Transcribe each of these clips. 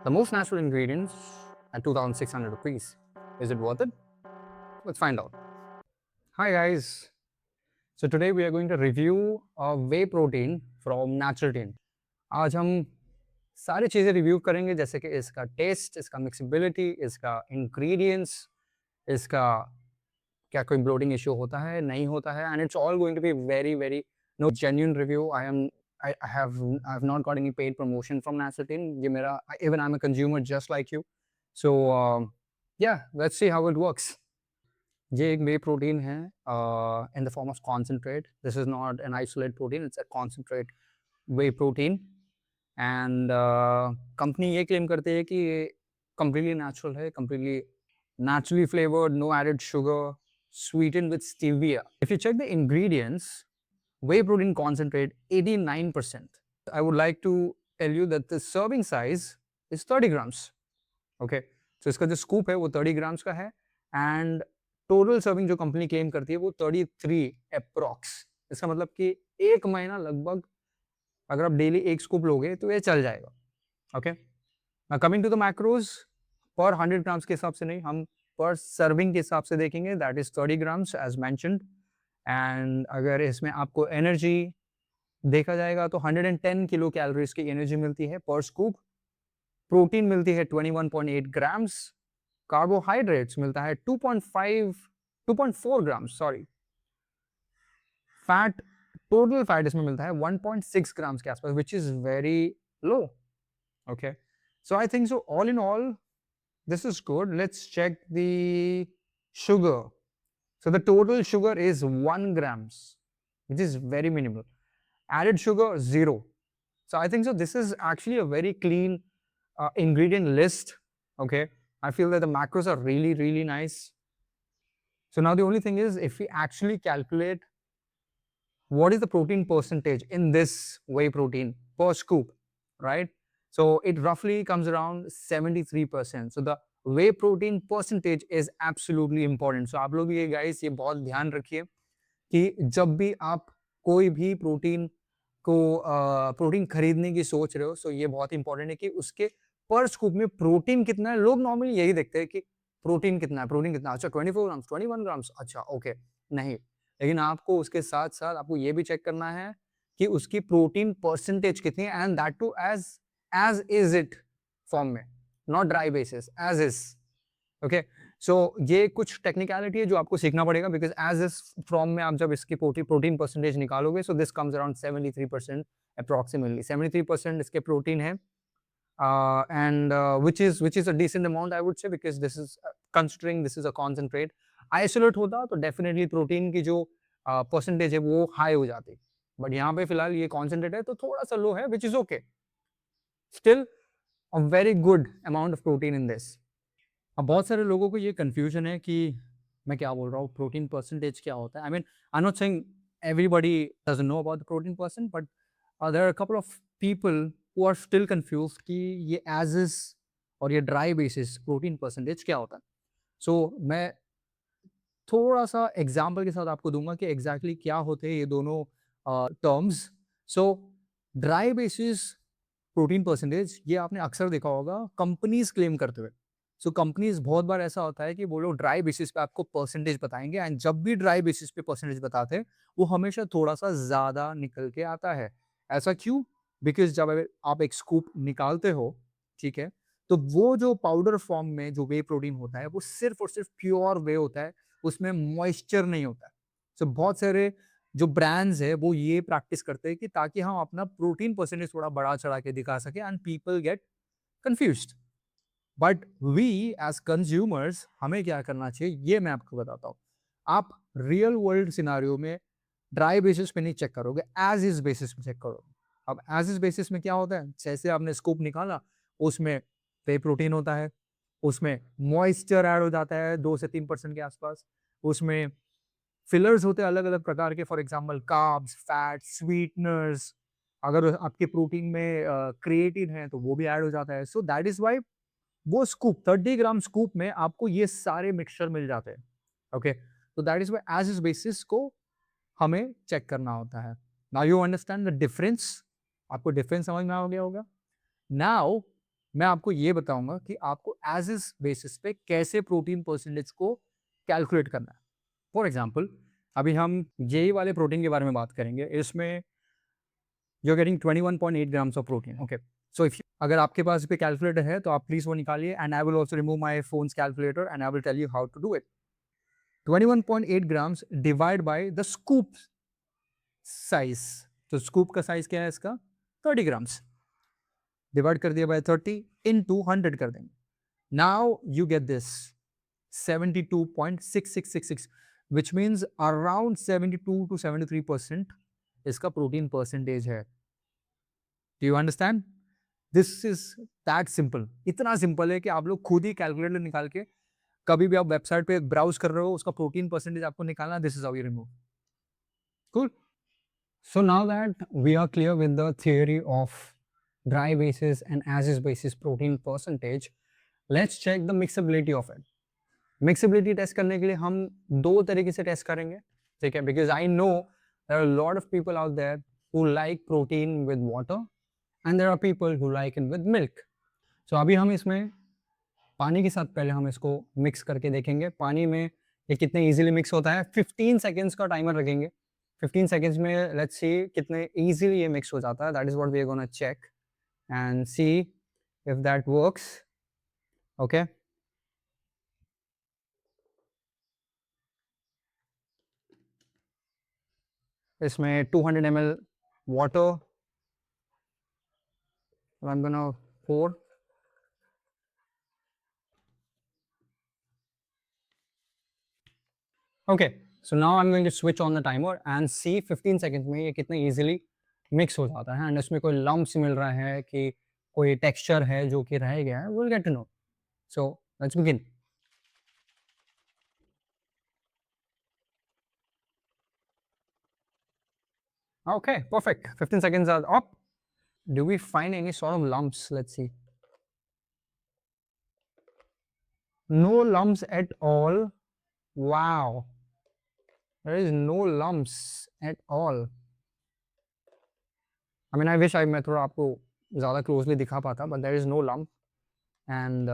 The most natural ingredients at 2,600 rupees. Is it worth it? Let's find out. Hi guys. So today we are going to review a whey protein from Natural Tin. आज हम सारी चीज़ें review करेंगे जैसे कि इसका test, इसका mixability, इसका इंग्रेडिएंट्स, इसका क्या कोई ब्लोटिंग इश्यू होता है, नहीं होता है, and it's all going to be very very no genuine review. I have not got any paid promotion from Nacetin. ये मेरा even I'm a consumer just like you. So yeah, let's see how it works. ये एक whey protein है in the form of concentrate. This is not an isolate protein. It's a concentrate whey protein. And company ये claim करते हैं कि ये completely natural है, completely naturally flavored, no added sugar, sweetened with stevia. If you check the ingredients, whey protein concentrate 89%. I would like to tell you that the serving size is 30 grams. Okay, so इसका जो scoop है वो 30 grams का है and total serving जो company claim करती है वो 33 approx. इसका मतलब कि एक महीना लगभग अगर आप डेली एक स्कूप लोगे तो ये चल जाएगा. Okay, now coming to the macros, पर 100 ग्राम्स के हिसाब से नहीं, हम पर सर्विंग के हिसाब से देखेंगे. That is 30 grams as mentioned. And अगर इसमें आपको एनर्जी देखा जाएगा तो 110 किलो कैलोरीज की एनर्जी मिलती है पर स्कूप. प्रोटीन मिलती है 21.8 ग्राम्स. कार्बोहाइड्रेट्स मिलता है 2.4 grams. Sorry, fat, total fat इसमें मिलता है 1.6 ग्राम्स के आसपास, which is very low. Okay, so I think so all in all this is good. Let's check the sugar. So the total sugar is 1 grams, which is very minimal. Added sugar 0. So I think so this is actually a very clean ingredient list. Okay, I feel that the macros are really nice. So now the only thing is, if we actually calculate what is the protein percentage in this whey protein per scoop, right? So it roughly comes around 73%. So the whey protein percentage is absolutely important. So आप लोग ये guys ये बहुत ध्यान रखिए कि जब भी आप कोई भी प्रोटीन खरीदने की सोच रहे हो, so ये बहुत इंपॉर्टेंट है कि उसके पर स्कूप में प्रोटीन कितना है. लोग नॉर्मली यही देखते हैं कि प्रोटीन कितना है, अच्छा 24 ग्राम्स, 21 ग्राम्स, अच्छा ओके, नहीं. लेकिन आपको उसके साथ साथ आपको ये भी चेक करना है कि उसकी प्रोटीन परसेंटेज कितनी है, and that too as is it form में, not dry basis, as is. Okay, so ये कुछ टेक्निकलिटी है जो आपको सीखना पड़ेगा, बिकॉज एज इस फॉर्म में आप जब इसकी प्रोटीन परसेंटेज निकालोगे, so this comes around 73% approximately. 73% इसके प्रोटीन है, and which is a decent amount, I would say, because this is considering this is a concentrate. Isolate होता तो डेफिनेटली प्रोटीन की जो परसेंटेज है वो हाई हो जाती, बट यहाँ पे फिलहाल ये कॉन्सेंट्रेट है तो थोड़ा सा लो है, which is okay. Still a very good amount of protein in this. अब बहुत सारे लोगों को ये कंफ्यूजन है कि मैं क्या बोल रहा हूँ, प्रोटीन परसेंटेज क्या होता है. I mean, I am not saying everybody doesn't know about the protein percent, but there are a couple of people who are still confused कि ये as is और ये ड्राई बेसिस प्रोटीन परसेंटेज क्या होता है. सो मैं थोड़ा सा एग्जाम्पल के साथ आपको दूंगा कि एग्जैक्टली क्या होते हैं ये दोनों टर्म्स. सो ड्राई बेसिस प्रोटीन परसेंटेज ये आपने अक्सर देखा होगा कंपनीज क्लेम करते हुए. सो कंपनीज बहुत बार ऐसा होता है कि वो लोग ड्राई बेसिस पे आपको परसेंटेज बताएंगे, एंड जब भी ड्राई बेसिस पे परसेंटेज बताते हैं वो हमेशा थोड़ा सा ज़्यादा निकल के आता है. ऐसा क्यों? बिकॉज जब आप एक स्कूप निकालते हो, ठीक है, तो वो जो पाउडर फॉर्म में जो वे प्रोटीन होता है वो सिर्फ और सिर्फ प्योर वे होता है, उसमें मॉइस्चर नहीं होता है. सो बहुत सारे जो ब्रांड्स है वो ये प्रैक्टिस करते हैं कि ताकि हम अपना प्रोटीन परसेंटेज थोड़ा बढ़ा चढ़ा के दिखा सके, and people get confused. But we as consumers हमें क्या करना चाहिए ये मैं आपको बताता हूँ. आप रियल वर्ल्ड सिनारियो में ड्राई बेसिस पे नहीं चेक करोगे, एज इज बेसिस पे चेक करोगे. अब एज इज बेसिस में क्या होता है, जैसे आपने स्कूप निकाला, उसमें वे प्रोटीन होता है, उसमें मॉइस्चर ऐड हो जाता है 2 से 3% के आसपास, उसमें फिलर्स होते हैं अलग अलग प्रकार के, for example carbs, fat, sweeteners. अगर आपके प्रोटीन में क्रिएटिन है तो वो भी ऐड हो जाता है. सो दैट इज वाई वो स्कूप 30 ग्राम स्कूप में आपको ये सारे मिक्सचर मिल जाते हैं. ओके, तो that is why as is basis को हमें चेक करना होता है. Now you understand the difference. आपको डिफरेंस समझ में आ गया होगा. नाउ मैं आपको ये बताऊंगा कि आपको एज इस बेसिस पे कैसे प्रोटीन परसेंटेज को कैलकुलेट करना है। फॉर एग्जाम्पल, अभी हम यही वाले प्रोटीन के बारे में बात करेंगे। इसमें you are getting 21.8 grams of protein. Okay, so if अगर आपके पास पे कैलकुलेटर है तो आप प्लीज वो निकालिए, and I will also remove my phones calculator and I will tell you how to do it. 21.8 grams divide by the scoop size. तो scoop का साइज क्या है इसका? 30 ग्राम्स। डिवाइड कर दिया बाय 30 इनटू 100 कर देंगे। Now you get this 72.6666, which means around 72 to 73% इसका प्रोटीन परसेंटेज है। Do you understand? This is that simple. इतना सिंपल है कि आप लोग खुद ही कैलकुलेटर निकाल के कभी भी आप वेबसाइट पे ब्राउज कर रहे हो, उसका प्रोटीन परसेंटेज आपको निकालना, this is how you remove. Cool. So now that we are clear with the theory of dry bases and as is basis protein percentage, let's check the mixability of it. Mixability test करने के लिए हम दो तरीके से test करेंगे, ठीक है? Because I know there are lot of people out there who like protein with water and there are people who like it with milk. So अभी हम इसमें पानी के साथ पहले हम इसको मिक्स करके देखेंगे। पानी में ये कितने इजीली मिक्स होता है। 15 सेकेंड्स का टाइमर रखेंगे। 15 सेकेंड्स में लेट्स सी कितने इजीली ये मिक्स हो जाता है। That is what we are gonna check and see if that works. Okay, इसमें 200 ml water I'm gonna pour. Okay, so now I'm going to switch on the timer and see 15 seconds में ये कितने easily mix हो जाता है, and इसमें कोई lumps मिल रहा है कि कोई texture है जो कि रह गया है, we'll get to know. So let's begin. Okay, perfect. 15 seconds are up. Do we find any sort of lumps? Let's see. No lumps at all. Wow. There is no lumps at all. I mean, I wish मैं थोड़ा आपको ज़्यादा closely दिखा पाता, but there is no lump. And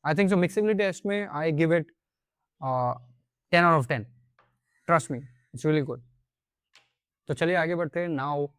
I think so mixability test में I give it 10 out of 10. Trust me, it's really good. तो चलिए आगे बढ़ते हैं। Now,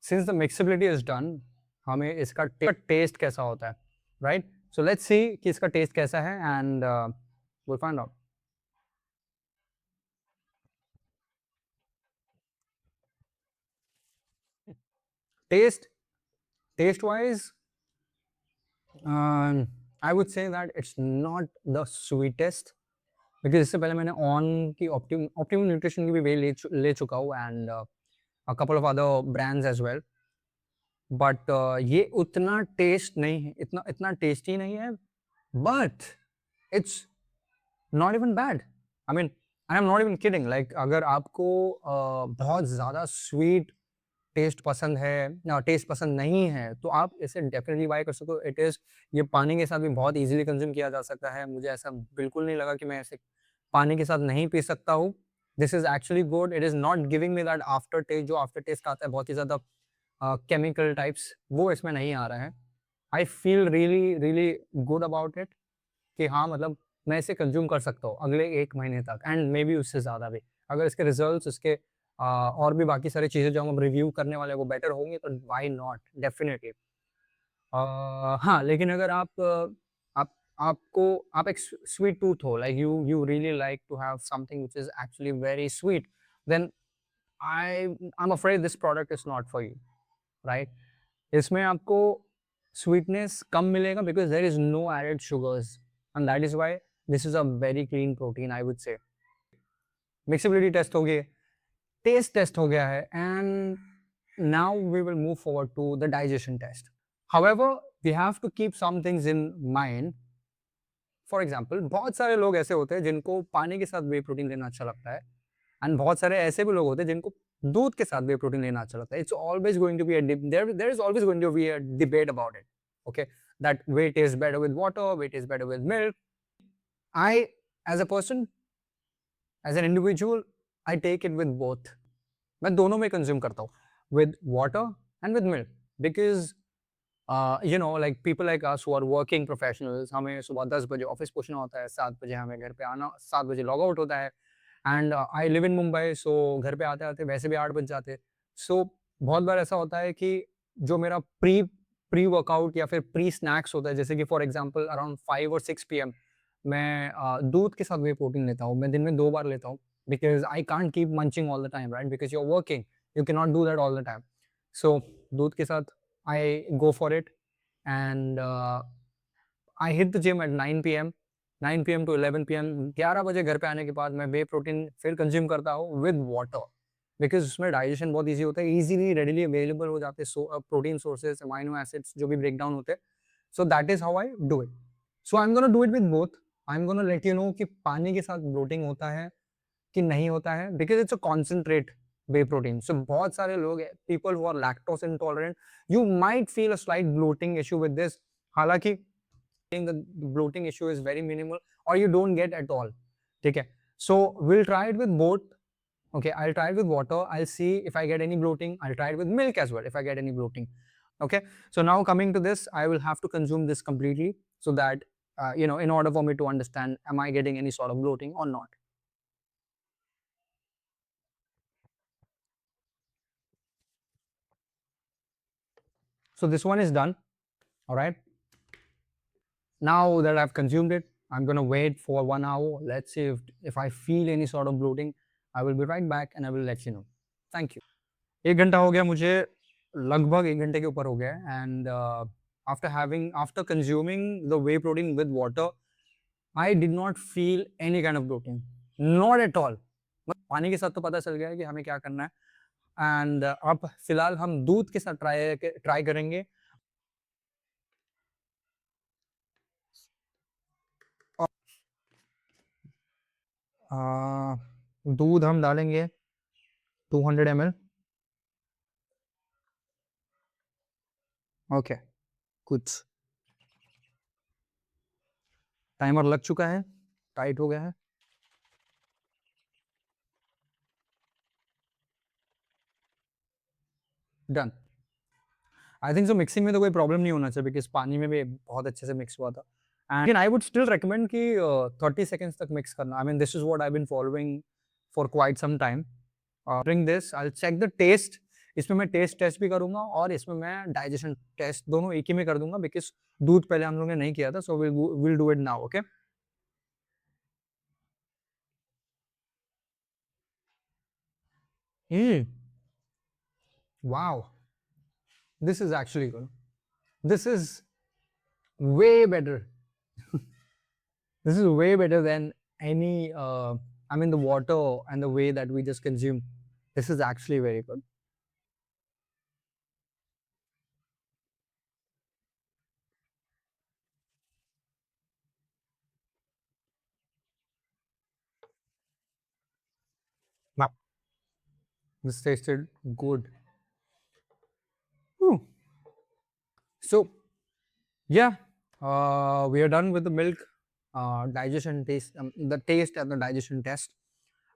since the mixability is done, हमें इसका टेस्ट कैसा होता है, right? So let's see कि इसका टेस्ट कैसा है and we'll find out. Taste wise, I would say that it's not the sweetest. क्योंकि इससे पहले मैंने ऑन की ऑप्टिमम न्यूट्रिशन की भी वे ले चुका हूँ and a couple of other brands as well, but ये उतना टेस्ट नहीं है, इतना इतना टेस्टी नहीं है, but it's not even bad. I mean, I am not even kidding. Like अगर आपको बहुत ज़्यादा स्वीट टेस्ट पसंद है या टेस्ट पसंद नहीं है तो आप इसे डेफिनेटली बाय कर सकते हो। इट इज़, ये पानी के साथ भी बहुत इजीली कंज्यूम किया जा सकता है। मुझे ऐसा बिल्कुल नहीं लगा कि मैं ऐसे पानी के साथ नहीं पी सकता हूँ। This is actually good. It is not giving me that aftertaste, जो आफ्टर टेस्ट आता है बहुत ही ज़्यादा केमिकल टाइप्स, वो इसमें नहीं आ रहा है। I feel really really good about it कि हाँ, मतलब मैं इसे कंज्यूम कर सकता हूँ अगले 1 महीने तक एंड मे बी उससे ज़्यादा भी। अगर इसके रिजल्ट्स, इसके और भी बाकी सारी चीज़ें जो हम रिव्यू करने वाले हैं वो बेटर होंगी तो व्हाई नॉट, डेफिनिटली। हाँ, लेकिन अगर आप एक स्वीट टूथ हो, like you really like to have something which is actually very sweet, then I am afraid this product is not for you, right? इसमें आपको स्वीटनेस कम मिलेगा because there is no added sugars and that is why this is a very clean protein, I would say. Mixability test हो गई, taste test हो गया है, and now we will move forward to the digestion test. However, we have to keep some things in mind. For example, बहुत सारे लोग ऐसे होते हैं जिनको पानी के साथ वे प्रोटीन लेना अच्छा लगता है, एंड बहुत सारे ऐसे भी लोग होते हैं जिनको दूध के साथ वे प्रोटीन लेना अच्छा लगता है। It's always going to be there is always going to be a debate about it, okay, that whey taste better with water, whey taste better with milk. I, as a person, as an individual, I take it with both. मैं दोनों में consume करता हूँ, with water and with milk, because like people like us who are working professionals, हमें सुबह 10 बजे office पहुंचना होता है, 7 बजे हमें घर पे आना, 7 बजे लॉग आउट होता है। And I live in Mumbai, so घर पे आते आते वैसे भी 8 बज जाते। सो बहुत बार ऐसा होता है कि जो मेरा प्री प्री वर्कआउट या फिर प्री स्नैक्स होता है, जैसे कि फॉर एग्जांपल अराउंड 5 और 6 पीएम, मैं दूध के साथ वे प्रोटीन लेता हूँ। मैं दिन में 2 बार लेता हूँ, because I can't keep munching all the time, right? Because you are working, you can not do that all the time. So दूध के साथ I go for it, and I hit the gym at 9 PM, 9 PM to 11 PM. 11 बजे घर पे आने के बाद मैं वे प्रोटीन फिर कंज्यूम करता हूँ विद वाटर, बिकॉज़ उसमें डाइजेशन बहुत ईज़ी होता है, ईज़िली रेडिली अवेलेबल हो जाते हैं प्रोटीन सोर्सेज़, अमाइनो एसिड्स जो भी ब्रेक डाउन होते हैं। So that is how I do it. So I am gonna do it with both. I am gonna let you know कि पानी के साथ ब्लोटिंग होता है कि नहीं होता है, because it's a concentrate whey protein. So बहुत सारे लोग हैं, people who are lactose intolerant, you might feel a slight bloating issue with this. हालाँकि the bloating issue is very minimal or you don't get at all. ठीक है, so we'll try it with both. Okay, I'll try it with water, I'll see if I get any bloating. I'll try it with milk as well if I get any bloating. Okay, so now coming to this, I will have to consume this completely, so that in order for me to understand am I getting any sort of bloating or not. So this one is done. All right, now that I've consumed it, I'm going to wait for 1 hour. Let's see if I feel any sort of bloating. I will be right back and I will let you know. Thank you. 1 घंटा हो गया मुझे, लगभग 1 घंटे के ऊपर हो गया है, and after consuming the whey protein with water, I did not feel any kind of bloating, not at all. पानी के साथ तो पता चल गया है कि हमें क्या करना है, एंड अब फिलहाल हम दूध के साथ ट्राई करेंगे। दूध हम डालेंगे 200 ml। ओके, कुछ टाइमर लग चुका है, टाइट हो गया है, done. I think so mixing में तो कोई प्रॉब्लम नहीं होना चाहिए, बिकॉज़ पानी में भी बहुत अच्छे से मिक्स हुआ था। एंड लेकिन आई वुड स्टिल रिकमेंड कि 30 सेकंड्स तक मिक्स करना। I mean this is what I been following for quite some time. During this I will check the taste. इसमें मैं टेस्ट टेस्ट भी करूँगा और इसमें मैं डाइजेशन टेस्ट दोनों एक ही में कर दूँगा, बिकॉज़ दूध पहले हम लोगों ने नहीं किया था, so will do it now. Okay? Hmm, wow! This is actually good. This is way better. This is way better than any, I mean, the water and the way that we just consume. This is actually very good. Wow. This tasted good. Whew. So, yeah, we are done with the milk digestion taste, the taste and the digestion test.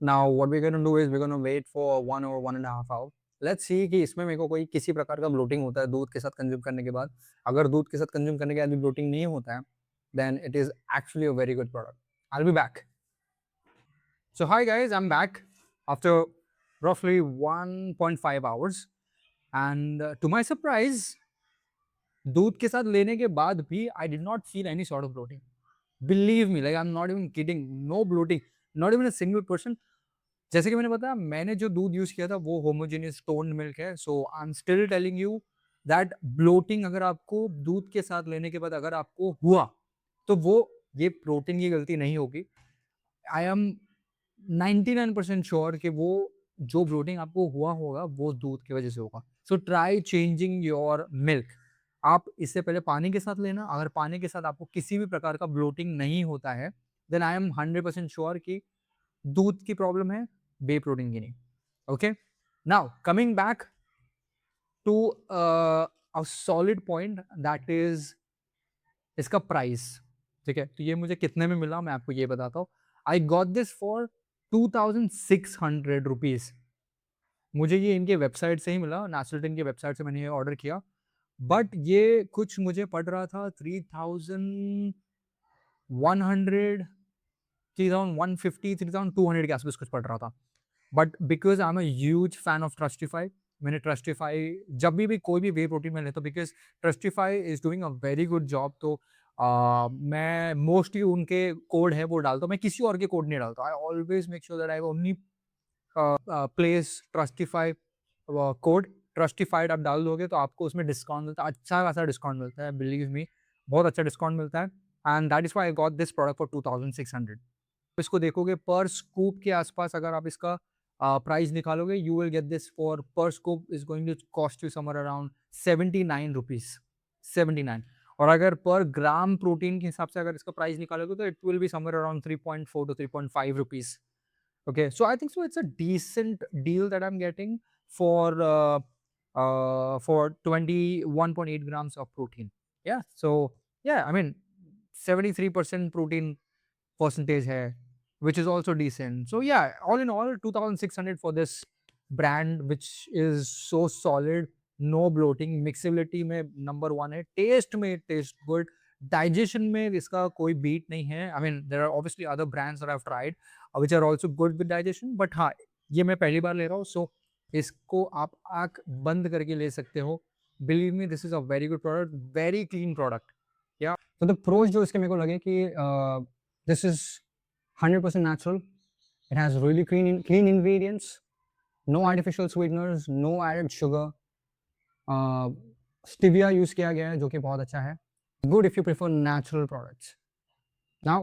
Now, what we're going to do is we're going to wait for 1 or 1.5 hours. Let's see कि इसमें मेरे को कोई किसी प्रकार का bloating होता है दूध के साथ कंज्यूम करने के बाद। अगर दूध के साथ कंज्यूम करने के बाद भी ब्लोटिंग नहीं होता है, then it is actually a very good product. I'll be back. So hi guys, I'm back after roughly 1.5 hours, and to my surprise, दूध के साथ लेने के बाद भी I did not feel any sort of bloating. Believe me, like I'm not even kidding. No bloating, not even a single person. जैसे कि मैंने बताया, मैंने जो दूध यूज़ किया था वो होमोजेनियस टोन्ड मिल्क है। So I am still telling you that bloating अगर आपको दूध के साथ लेने के बाद अगर आपको हुआ, तो वो ये प्रोटीन की गलती नहीं होगी। आई एम 99% श्योर कि वो जो ब्लोटिंग आपको हुआ होगा वो दूध की वजह से होगा। So try changing your milk. आप इससे पहले पानी के साथ लेना। अगर पानी के साथ आपको किसी भी प्रकार का ब्लोटिंग नहीं होता है, देन आई एम 100% श्योर कि दूध की प्रॉब्लम है, बे प्रोटीन की नहीं। Okay, now coming back to a solid point, that is इसका प्राइस। ठीक है, तो ये मुझे कितने में मिला मैं आपको ये बताता हूँ। I got this for 2600 rupees. मुझे ये इनके वेबसाइट से ही मिला, नेचुरल टिन की वेबसाइट से मैंने ये ऑर्डर किया। बट ये कुछ मुझे पड़ रहा था 3100, 3150, 3200 के आसपास कुछ पड़ रहा था। But because I am a huge fan of Trustified, मैंने ट्रस्टिफाई जब भी कोई भी वे प्रोटीन मैं लेता हूँ, because Trustified is doing a very good job, तो मैं मोस्टली उनके कोड है वो डालता हूँ, मैं किसी और के कोड नहीं डालता। I always make sure that I only place Trustified code, Trustified आप डाल दोगे तो आपको उसमें डिस्काउंट मिलता है, अच्छा खासा डिस्काउंट मिलता है, बिलीव मी, बहुत अच्छा डिस्काउंट मिलता है। And that is why I got this product for 2600। इसको देखोगे पर स्कूप के आसपास अगर आप इसका प्राइस निकालोगे, you will get this for per scoop is going to cost you somewhere around 79 rupees, 79। और अगर पर ग्राम प्रोटीन के हिसाब से अगर इसका प्राइस निकालोगे तो it will be somewhere around 3.4 to 3.5 rupees. Okay, so I think so it's a decent deal that I'm getting for 21.8 grams of protein. Yeah, so yeah, I mean 73% protein percentage hai, which is also decent. So yeah, all in all 2600 for this brand, which is so solid, no bloating, mixability में number one है, taste में it tastes good, digestion में इसका कोई beat नहीं है. I mean there are obviously other brands that I've tried which are also good with digestion, but हाँ ये मैं पहली बार ले रहा हूँ, so इसको आप आँख बंद करके ले सकते हो. Believe me, this is a very good product, very clean product. Yeah. So the pros जो इसके मेरे को लगे कि this is 100% natural. It has really clean ingredients, no artificial sweeteners, no added sugar. Stevia use किया गया है जो कि बहुत अच्छा है. Good if you prefer natural products. Now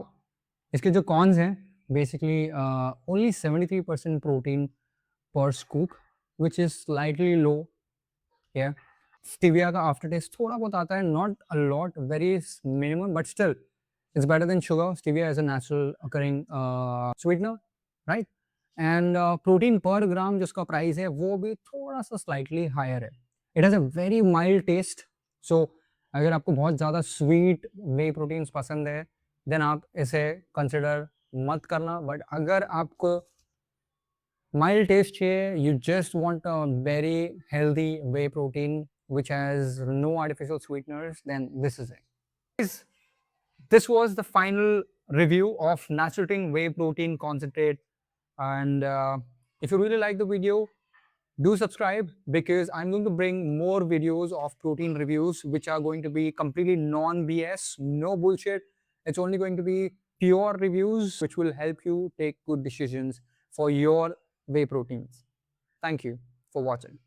इसके जो cons हैं, basically only 73% protein per scoop, which is slightly low. Yeah. Stevia का after taste थोड़ा बहुत आता है, not a lot, very minimum, but still it's better than sugar. Stevia is a natural occurring sweetener, right? And protein per gram जिसका price है वो भी थोड़ा सा slightly higher है. It has a very mild taste. So अगर आपको बहुत ज़्यादा sweet whey proteins पसंद है, then आप इसे consider मत करना. But अगर आपको mild taste चाहिए, you just want a very healthy whey protein which has no artificial sweeteners, then this is it. Guys, this was the final review of Naturting Whey Protein Concentrate. And if you really like the video, do subscribe because I'm going to bring more videos of protein reviews which are going to be completely non-BS, no bullshit. It's only going to be pure reviews which will help you take good decisions for your whey proteins. Thank you for watching.